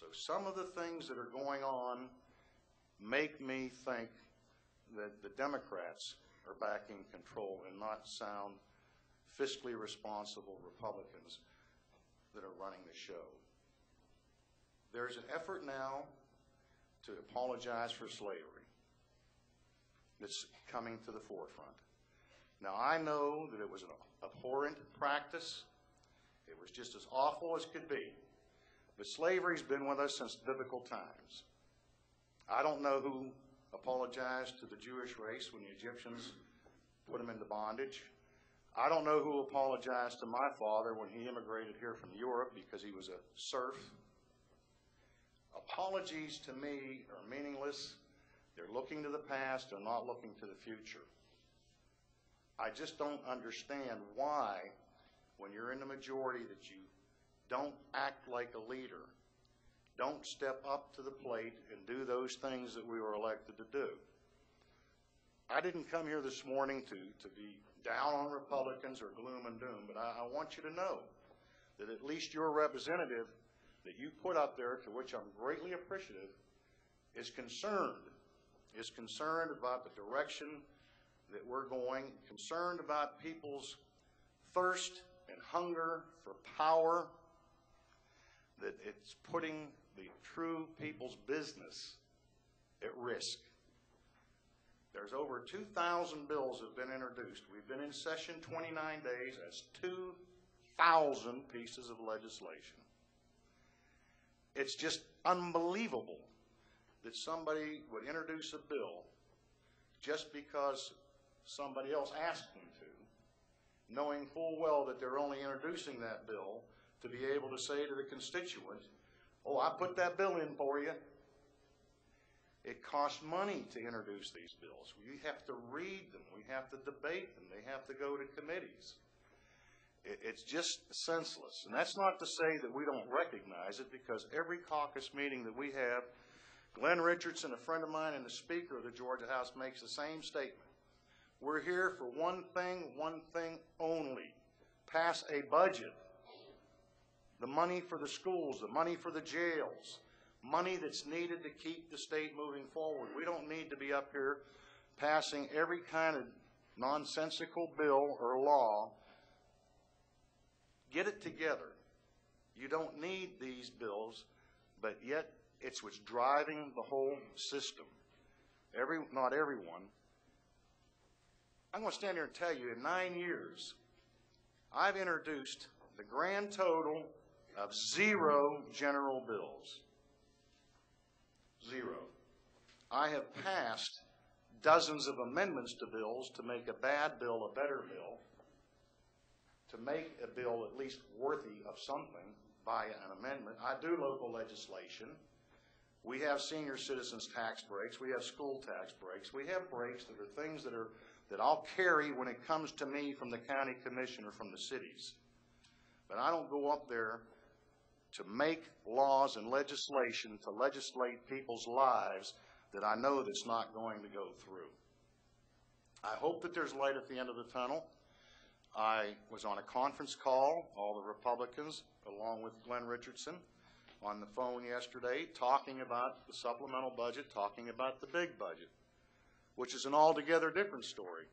So some of the things that are going on make me think that the Democrats are back in control and not sound fiscally responsible Republicans that are running the show. There's an effort now to apologize for slavery that's coming to the forefront. Now, I know that it was an abhorrent practice. It was just as awful as could be. But slavery's been with us since biblical times. I don't know who apologized to the Jewish race when the Egyptians put them into bondage. I don't know who apologized to my father when he immigrated here from Europe because he was a serf. Apologies to me are meaningless. They're looking to the past. They're not looking to the future. I just don't understand why, when you're in the majority, that you don't act like a leader. Don't step up to the plate and do those things that we were elected to do. I didn't come here this morning to be down on Republicans or gloom and doom, but I want you to know that at least your representative that you put up there, to which I'm greatly appreciative, is concerned about the direction that we're going, concerned about people's thirst and hunger for power, that it's putting the true people's business at risk. There's over 2,000 bills have been introduced. We've been in session 29 days. That's 2,000 pieces of legislation. It's just unbelievable that somebody would introduce a bill just because somebody else asked them to, knowing full well that they're only introducing that bill to be able to say to the constituent, oh, I put that bill in for you. It costs money to introduce these bills. We have to read them. We have to debate them. They have to go to committees. It's just senseless. And that's not to say that we don't recognize it, because every caucus meeting that we have, Glenn Richardson, a friend of mine, and the Speaker of the Georgia House makes the same statement. We're here for one thing only: pass a budget. The money for the schools, the money for the jails, money that's needed to keep the state moving forward. We don't need to be up here passing every kind of nonsensical bill or law. Get it together. You don't need these bills, but yet it's what's driving the whole system. Not everyone. I'm going to stand here and tell you, in 9 years, I've introduced the grand total of 0 general bills. 0. I have passed dozens of amendments to bills to make a bad bill a better bill, to make a bill at least worthy of something by an amendment. I do local legislation. We have senior citizens tax breaks. We have school tax breaks. We have breaks that are things that I'll carry when it comes to me from the county commission or from the cities. But I don't go up there to make laws and legislation to legislate people's lives that I know that's not going to go through. I hope that there's light at the end of the tunnel. I was on a conference call, all the Republicans, along with Glenn Richardson, on the phone yesterday, talking about the supplemental budget, talking about the big budget, which is an altogether different story.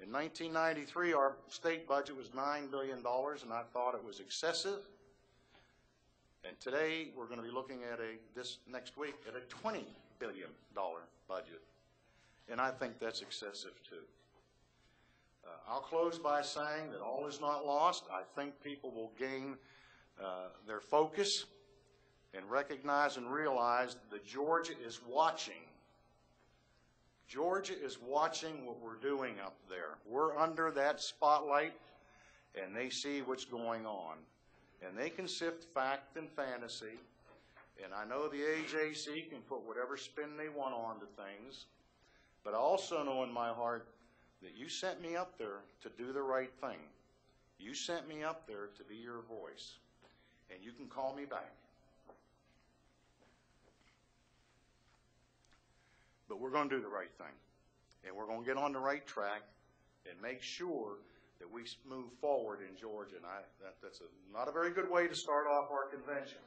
In 1993, our state budget was $9 billion, and I thought it was excessive. And today, we're going to be looking at this next week, at a $20 billion budget. And I think that's excessive, too. I'll close by saying that all is not lost. I think people will gain their focus and recognize and realize that Georgia is watching. Georgia is watching what we're doing up there. We're under that spotlight, and they see what's going on. And they can sift fact and fantasy. And I know the AJC can put whatever spin they want onto things. But I also know in my heart that you sent me up there to do the right thing. You sent me up there to be your voice. And you can call me back. But we're going to do the right thing. And we're going to get on the right track and make sure that we move forward in Georgia. And that's not a very good way to start off our convention.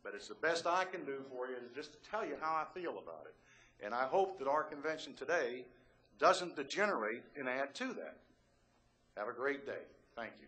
But it's the best I can do for you is just to tell you how I feel about it. And I hope that our convention today doesn't degenerate and add to that. Have a great day. Thank you.